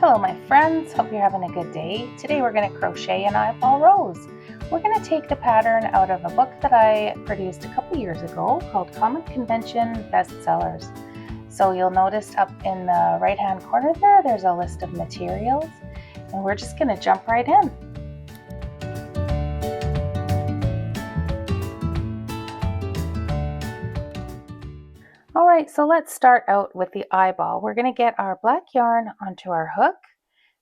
Hello my friends, hope you're having a good day. Today we're going to crochet an eyeball rose. We're going to take the pattern out of a book that I produced a couple years ago called Common Convention Bestsellers. So you'll notice up in the right hand corner there's a list of materials, and we're just going to jump right in. Alright, so let's start out with the eyeball. We're going to get our black yarn onto our hook.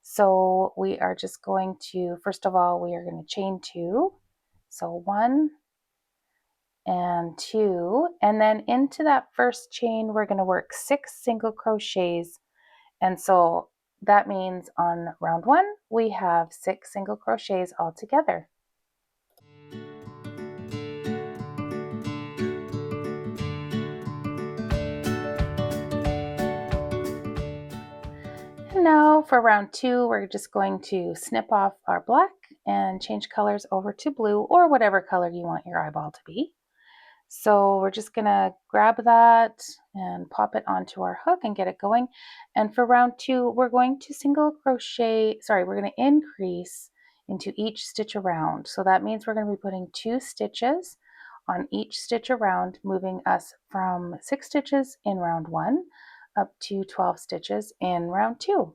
So we are just going to, first of all, we are going to chain 2. So 1 and 2, and then into that first chain we're going to work 6 single crochets. And so that means on round 1 we have 6 single crochets all together. And now for round 2, we're just going to snip off our black and change colors over to blue, or whatever color you want your eyeball to be. So we're just gonna grab that and pop it onto our hook and get it going. And for round 2, we're going to we're gonna increase into each stitch around. So that means we're gonna be putting 2 stitches on each stitch around, moving us from 6 stitches in round 1 up to 12 stitches in round 2.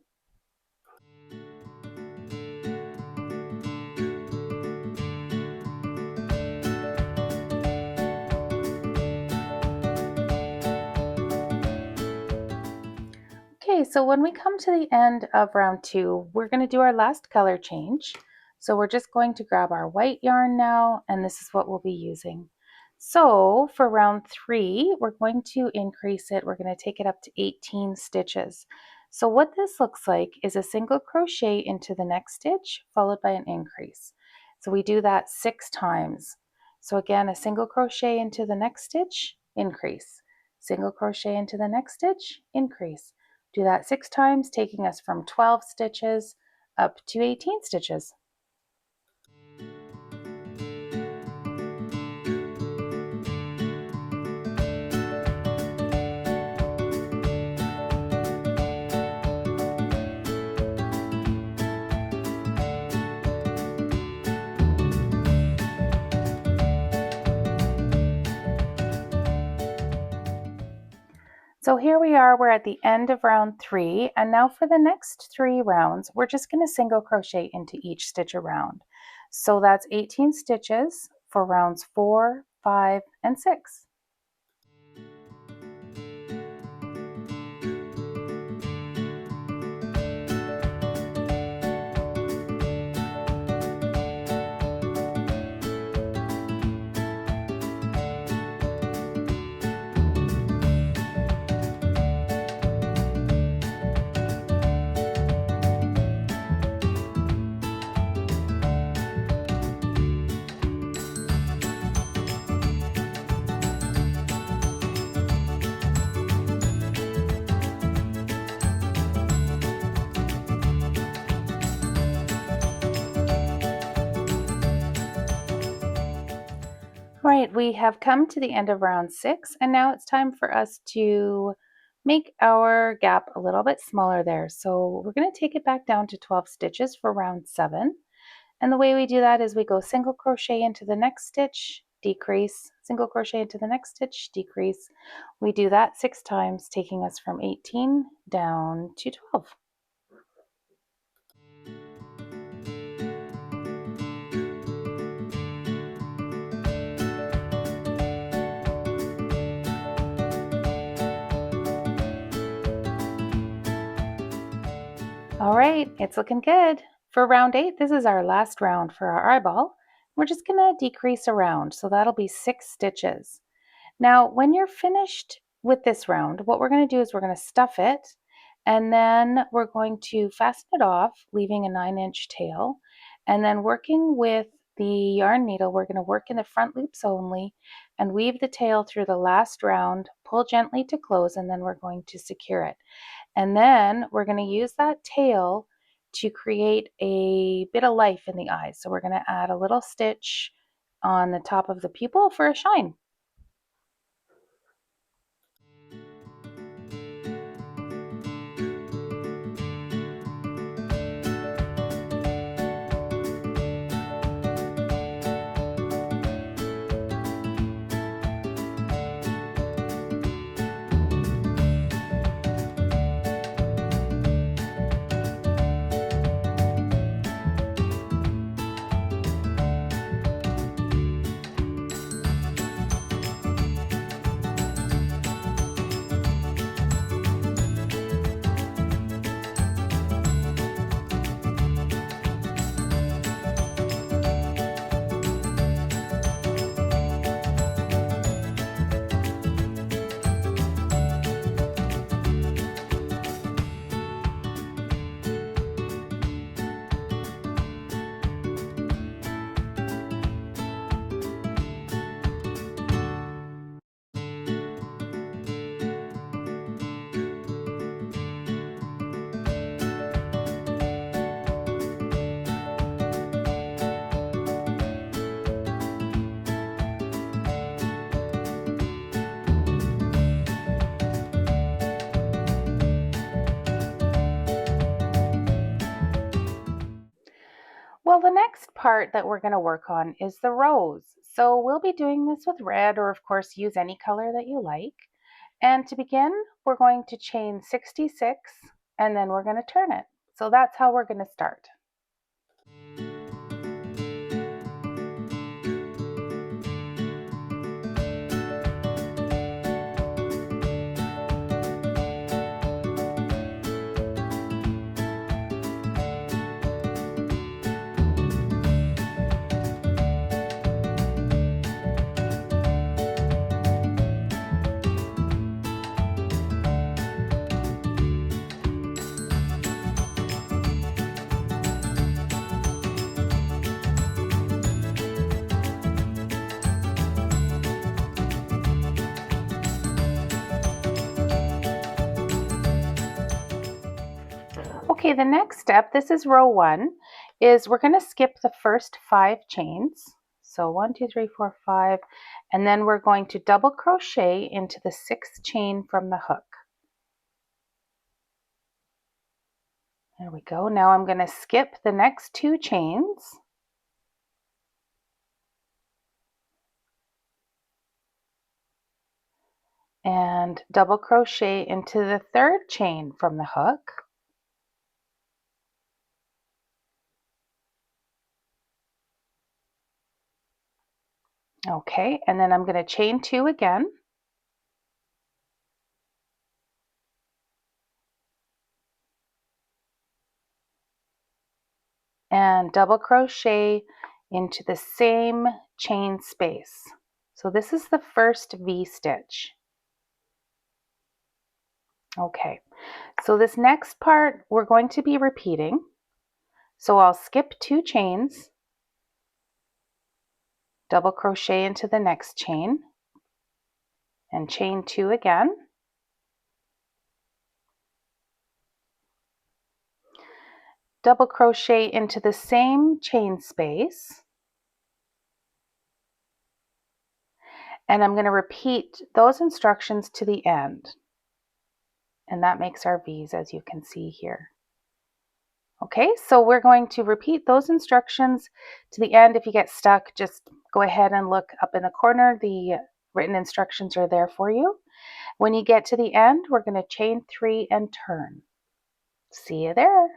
Okay, so when we come to the end of round 2, we're going to do our last color change. So we're just going to grab our white yarn now, and this is what we'll be using. So for round 3, we're going to increase it. We're going to take it up to 18 stitches. So what this looks like is a single crochet into the next stitch, followed by an increase. So we do that 6 times. So again, a single crochet into the next stitch, increase. Single crochet into the next stitch, increase. Do that 6 times, taking us from 12 stitches up to 18 stitches. So here we are, we're at the end of round 3, and now for the next 3 rounds, we're just going to single crochet into each stitch around. So that's 18 stitches for rounds 4, 5, and 6. Right, we have come to the end of round 6, and now it's time for us to make our gap a little bit smaller there. So we're going to take it back down to 12 stitches for round 7. And the way we do that is we go single crochet into the next stitch, decrease, single crochet into the next stitch, decrease. We do that 6 times, taking us from 18 down to 12. All right, it's looking good. For round 8, this is our last round for our eyeball. We're just gonna decrease around, so that'll be 6 stitches. Now, when you're finished with this round, what we're gonna do is we're gonna stuff it, and then we're going to fasten it off, leaving a 9-inch tail. And then working with the yarn needle, we're gonna work in the front loops only and weave the tail through the last round, pull gently to close, and then we're going to secure it. And then we're going to use that tail to create a bit of life in the eyes. So we're going to add a little stitch on the top of the pupil for a shine. Well, the next part that we're going to work on is the rows. So we'll be doing this with red, or of course use any color that you like. And to begin, we're going to chain 66 and then we're going to turn it. So that's how we're going to start. Okay, the next step, this is row 1, is we're going to skip the first 5 chains. So 1, 2, 3, 4, 5, and then we're going to double crochet into the 6th chain from the hook. There we go. Now I'm going to skip the next 2 chains. And double crochet into the 3rd chain from the hook. Okay, and then I'm going to chain 2 again. And double crochet into the same chain space. So this is the first V stitch. Okay, so this next part we're going to be repeating. So I'll skip 2 chains, double crochet into the next chain, and chain 2 again. Double crochet into the same chain space. And I'm going to repeat those instructions to the end. And that makes our V's, as you can see here. Okay, so we're going to repeat those instructions to the end. If you get stuck, just go ahead and look up in the corner. The written instructions are there for you. When you get to the end, we're going to chain 3 and turn. See you there.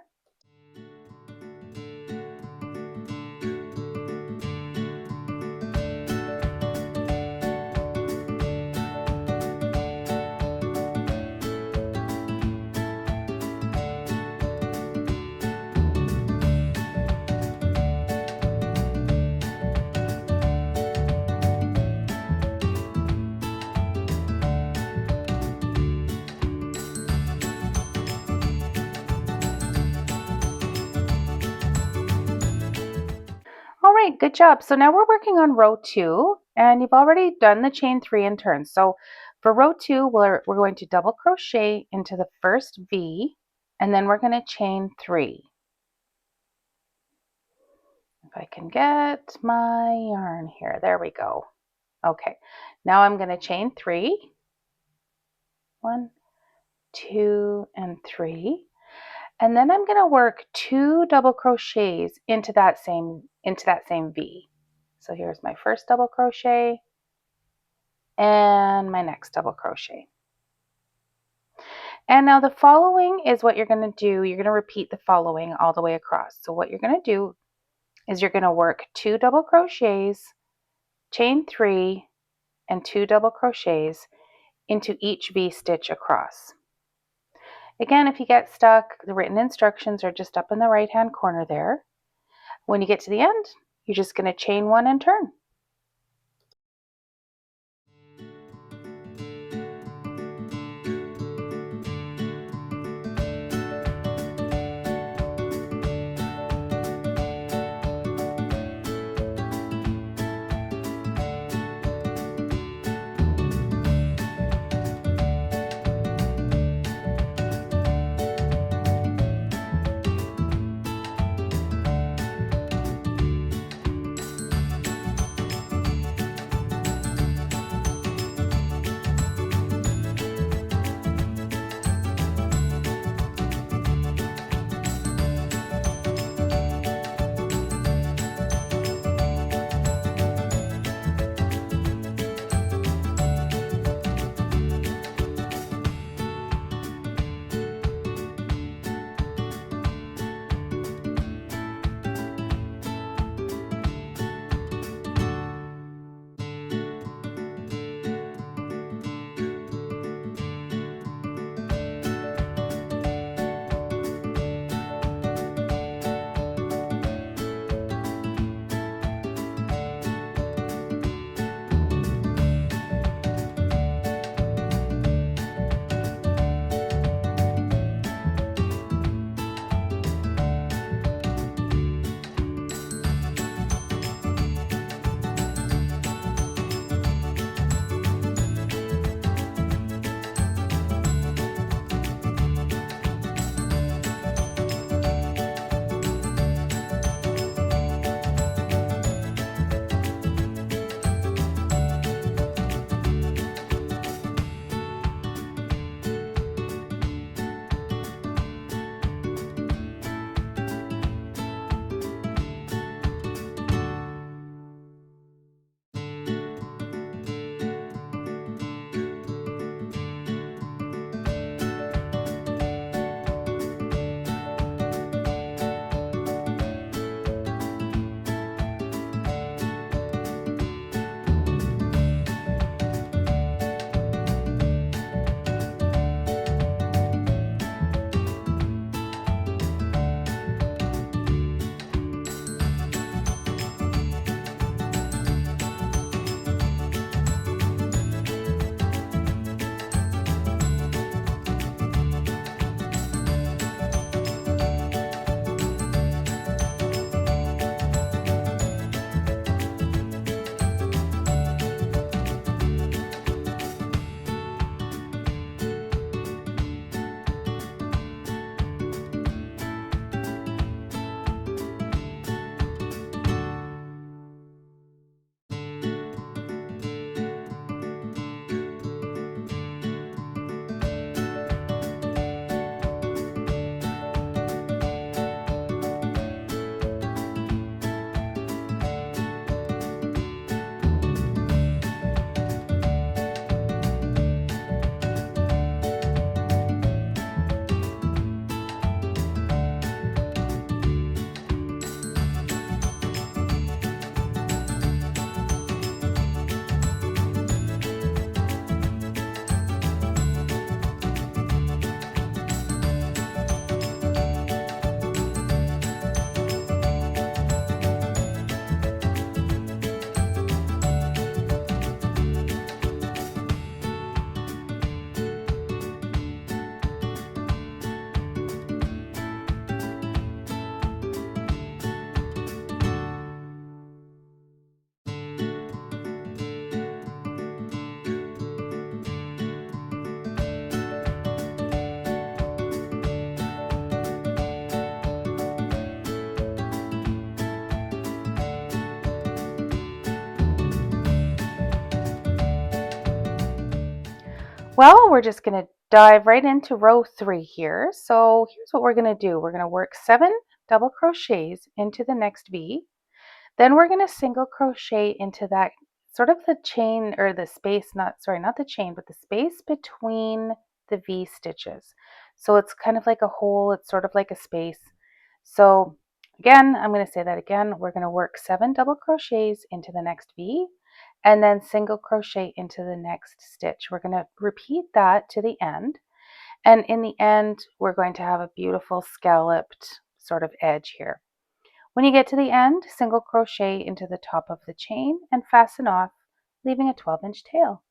All right, good job. So now we're working on row 2, and you've already done the chain 3 and turn. So for row 2, we're going to double crochet into the first V, and then we're going to chain 3. If I can get my yarn here, there we go. Okay, now I'm going to chain 3. 1, 2, and 3. And then I'm going to work 2 double crochets into that same V. So here's my first double crochet and my next double crochet. And now the following is what you're going to do. You're going to repeat the following all the way across. So what you're going to do is you're going to work 2 double crochets, chain 3, and 2 double crochets into each V stitch across. Again, if you get stuck, the written instructions are just up in the right hand corner there. When you get to the end, you're just going to chain 1 and turn. Well, we're just going to dive right into row 3 here. So here's what we're going to do. We're going to work 7 double crochets into the next V. Then we're going to single crochet into that sort of the chain or the space, not the chain, but the space between the V stitches. So it's kind of like a hole, it's sort of like a space. So again, I'm going to say that again. We're going to work 7 double crochets into the next V and then single crochet into the next stitch. We're going to repeat that to the end. And in the end, we're going to have a beautiful scalloped sort of edge here. When you get to the end, single crochet into the top of the chain and fasten off, leaving a 12-inch tail.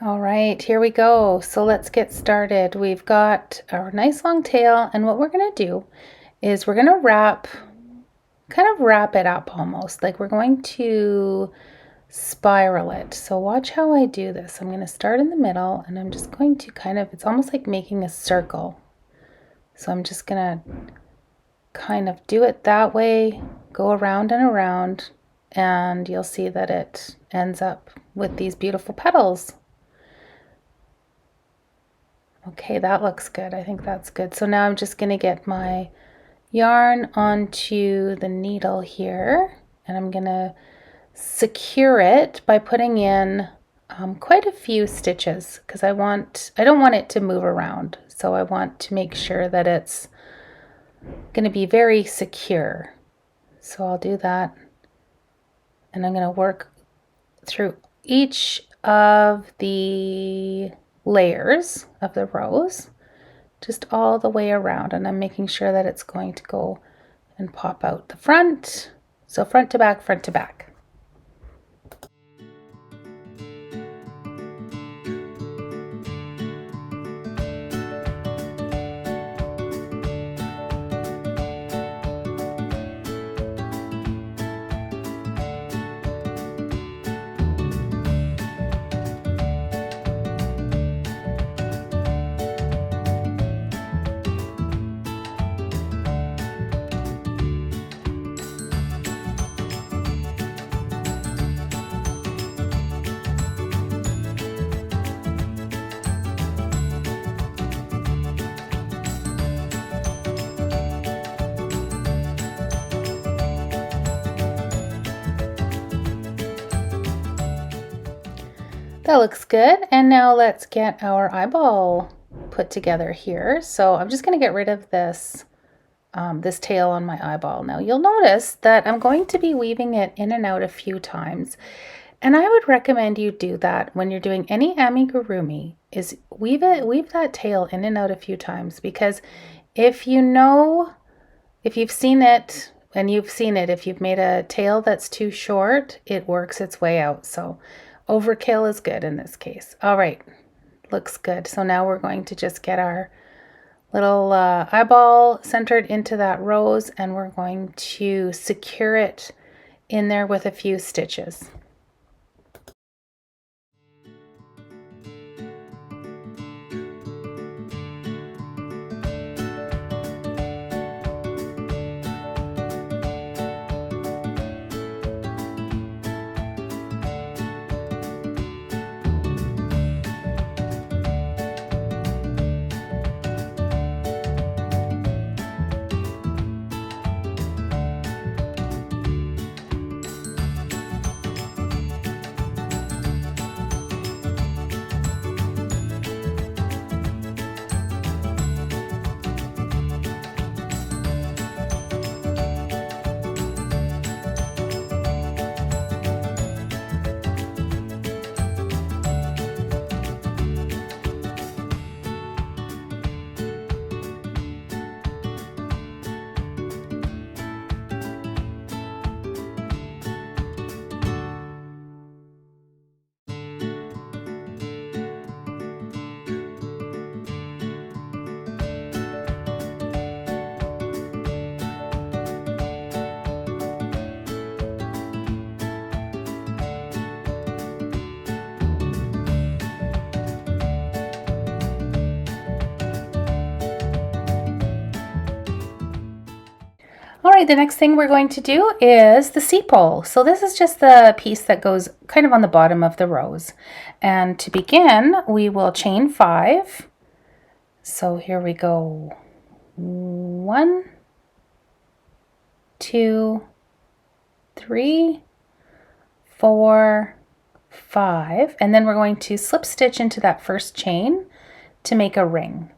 All right, here we go. So let's get started. We've got our nice long tail, and what we're going to do is we're going to kind of wrap it up almost, like we're going to spiral it. So watch how I do this. I'm going to start in the middle, and I'm just going to it's almost like making a circle. So I'm just going to kind of do it that way, go around and around, and you'll see that it ends up with these beautiful petals. Okay, that looks good. I think that's good. So now I'm just going to get my yarn onto the needle here, and I'm going to secure it by putting in quite a few stitches because I don't want it to move around. So I want to make sure that it's going to be very secure. So I'll do that, and I'm going to work through each of the layers of the rows, just all the way around, and I'm making sure that it's going to go and pop out the front. So front to back, front to back. That looks good. And now let's get our eyeball put together here. So I'm just going to get rid of this this tail on my eyeball. Now you'll notice that I'm going to be weaving it in and out a few times. And I would recommend you do that when you're doing any amigurumi, is weave that tail in and out a few times, because if you've seen it, and you've seen it, if you've made a tail that's too short, it works its way out. So overkill is good in this case. All right, looks good. So now we're going to just get our little eyeball centered into that rose, and we're going to secure it in there with a few stitches. All right, the next thing we're going to do is the sepal. So this is just the piece that goes kind of on the bottom of the rose. And to begin, we will chain 5. So here we go. 1, 2, 3, 4, 5. And then we're going to slip stitch into that first chain to make a ring.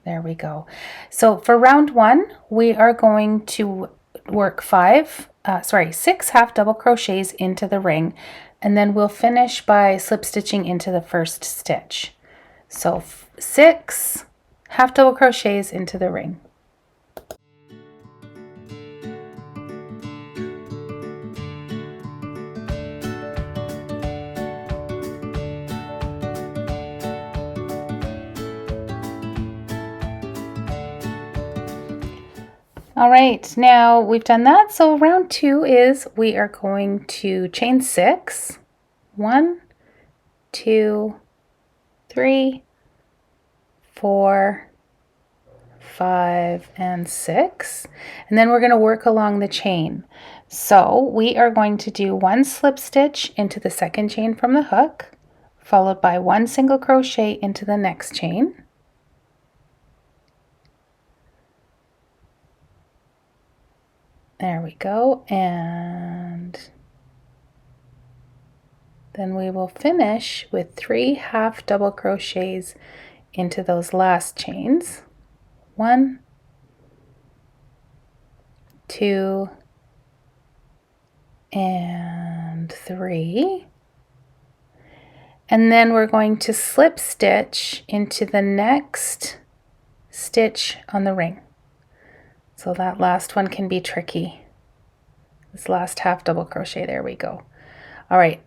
There we go. So for round 1, we are going to work 6 half double crochets into the ring, and then we'll finish by slip stitching into the first stitch. So 6 half double crochets into the ring. All right, now we've done that. So round 2 is we are going to chain 6. 1, 2, 3, 4, 5, and 6. And then we're going to work along the chain. So we are going to do 1 slip stitch into the second chain from the hook, followed by 1 single crochet into the next chain. There we go, and then we will finish with 3 half double crochets into those last chains. 1, 2, and 3. And then we're going to slip stitch into the next stitch on the ring. So that last one can be tricky. This last half double crochet, there we go. All right,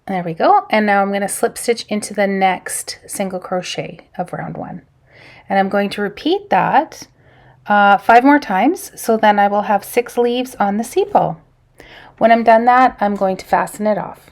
there we go. And now I'm going to slip stitch into the next single crochet of round 1. And I'm going to repeat that 5 more times, so then I will have 6 leaves on the sepal. When I'm done that, I'm going to fasten it off.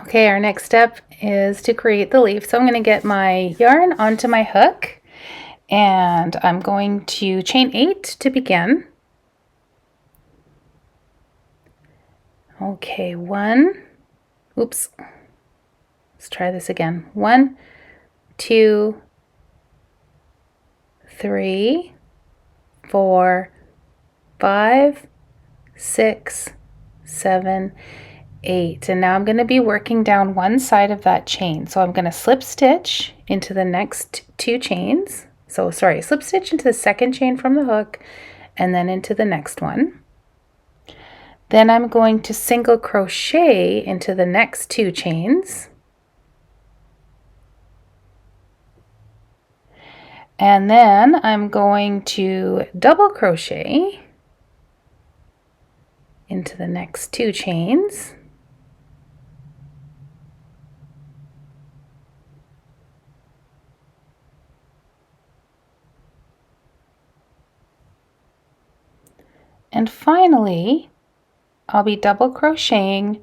Okay, our next step is to create the leaf. So I'm going to get my yarn onto my hook, and I'm going to chain 8 to begin. Okay, 1, oops, let's try this again. 1, 2, 3, 4, 5, 6, 7, 8. And now I'm going to be working down one side of that chain. So I'm going to slip stitch into the next 2 chains. So sorry, slip stitch into the second chain from the hook and then into the next one. Then I'm going to single crochet into the next 2 chains. And then I'm going to double crochet into the next 2 chains. And finally, I'll be double crocheting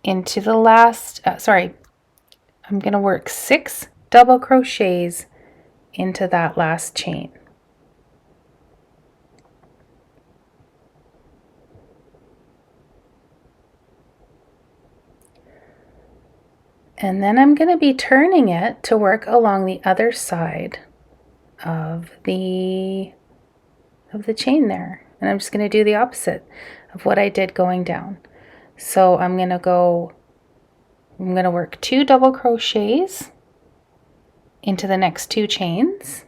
into the last, I'm going to work 6 double crochets into that last chain. And then I'm going to be turning it to work along the other side of the chain there. And I'm just going to do the opposite of what I did going down. So I'm going to work 2 double crochets into the next 2 chains.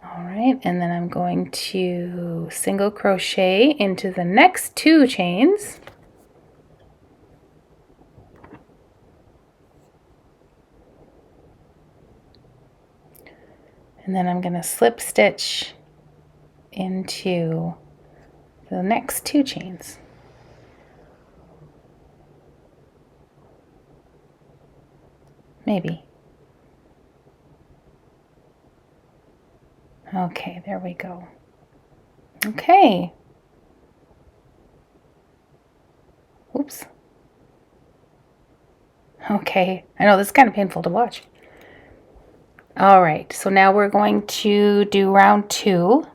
All right, and then I'm going to single crochet into the next 2 chains. And then I'm going to slip stitch into the next 2 chains. Maybe. Okay, there we go. Okay. Oops. Okay, I know this is kind of painful to watch. All right, so now we're going to do round 2.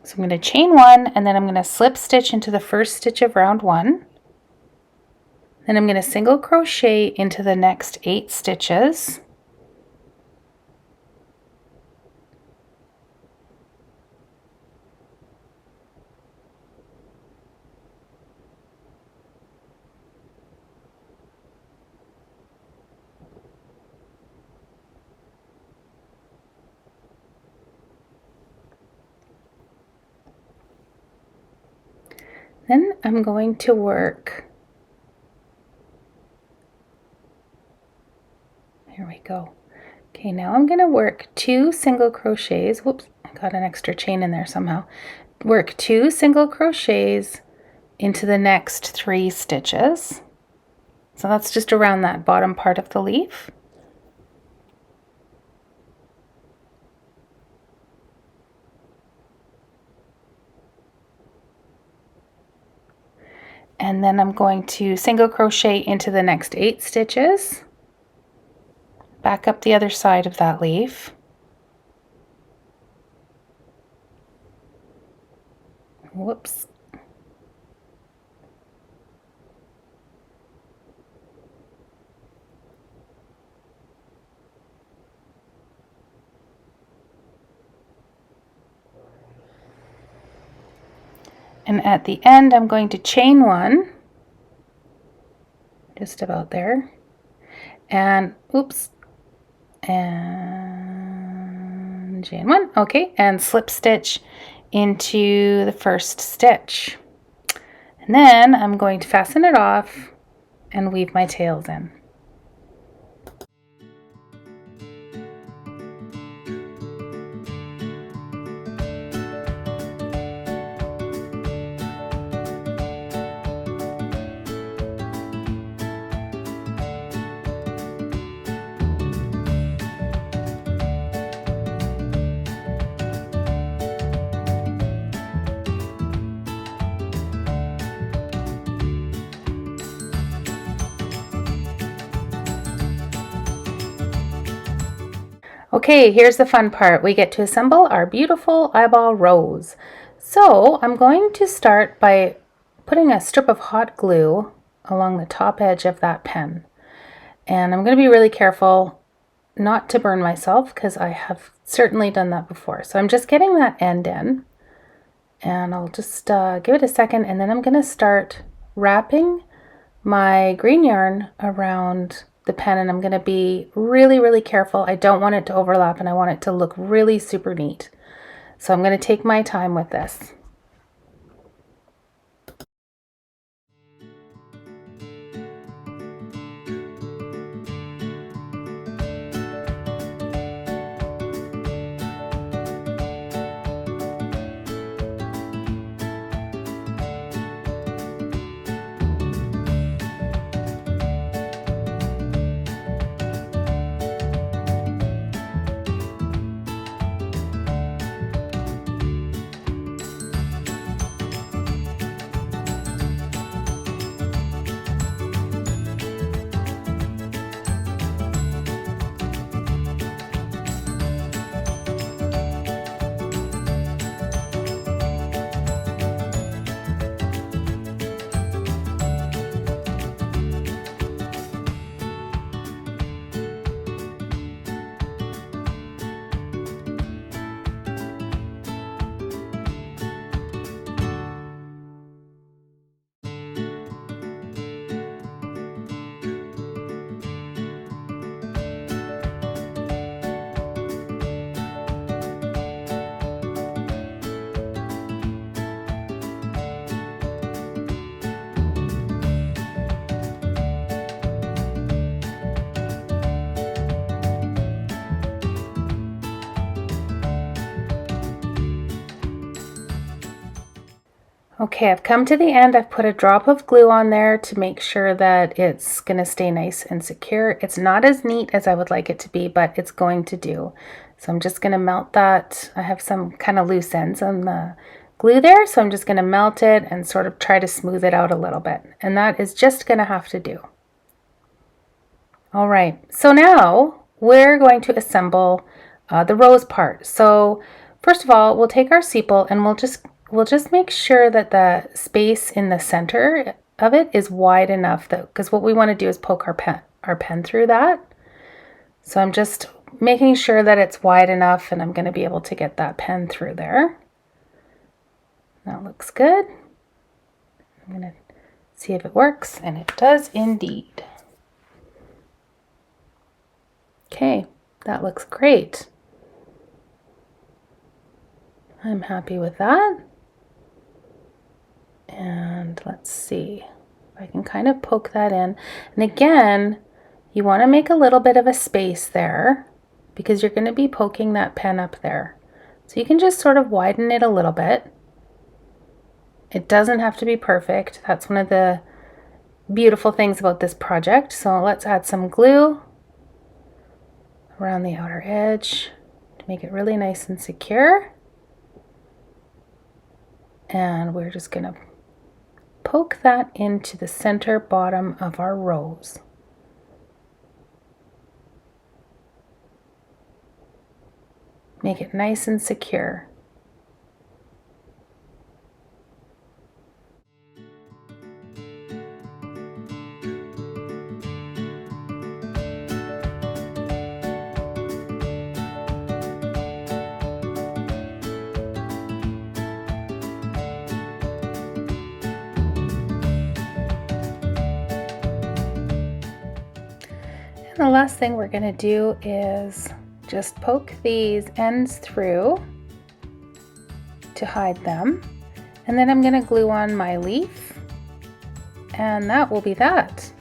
So I'm going to chain 1, and then I'm going to slip stitch into the first stitch of round 1. Then I'm going to single crochet into the next 8 stitches. Then I'm going to work, here we go. Okay, now I'm going to work 2 single crochets. Whoops, I got an extra chain in there somehow. Work 2 single crochets into the next 3 stitches. So that's just around that bottom part of the leaf. And then I'm going to single crochet into the next 8 stitches. Back up the other side of that leaf. Whoops. And at the end, I'm going to chain 1, just about there, and oops, and chain 1, okay, and slip stitch into the first stitch. And then I'm going to fasten it off and weave my tails in. Okay, here's the fun part. We get to assemble our beautiful eyeball rose. So I'm going to start by putting a strip of hot glue along the top edge of that pen. And I'm going to be really careful not to burn myself because I have certainly done that before. So I'm just getting that end in, and I'll just give it a second, and then I'm going to start wrapping my green yarn around the pen, and I'm going to be really careful. I don't want it to overlap, and I want it to look really super neat. So I'm going to take my time with this. Okay, I've come to the end. I've put a drop of glue on there to make sure that it's going to stay nice and secure. It's not as neat as I would like it to be, but it's going to do. So I'm just going to melt that. I have some kind of loose ends on the glue there, so I'm just going to melt it and sort of try to smooth it out a little bit. And that is just going to have to do. All right, so now we're going to assemble the rose part. So first of all, we'll take our sepal and we'll just make sure that the space in the center of it is wide enough, because what we want to do is poke our pen through that. So I'm just making sure that it's wide enough, and I'm going to be able to get that pen through there. That looks good. I'm going to see if it works, and it does indeed. Okay, that looks great. I'm happy with that. And let's see if I can kind of poke that in. And again, you want to make a little bit of a space there because you're going to be poking that pen up there. So you can just sort of widen it a little bit. It doesn't have to be perfect. That's one of the beautiful things about this project. So let's add some glue around the outer edge to make it really nice and secure. And we're just going to poke that into the center bottom of our rose. Make it nice and secure. And the last thing we're going to do is just poke these ends through to hide them. And then I'm going to glue on my leaf, and that will be that.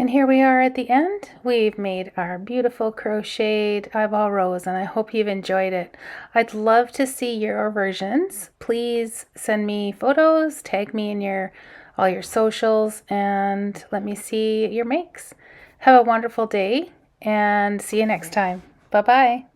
And here we are at the end. We've made our beautiful crocheted eyeball rose, and I hope you've enjoyed it. I'd love to see your versions. Please send me photos, tag me in all your socials, and let me see your makes. Have a wonderful day, and see you next time. Bye-bye.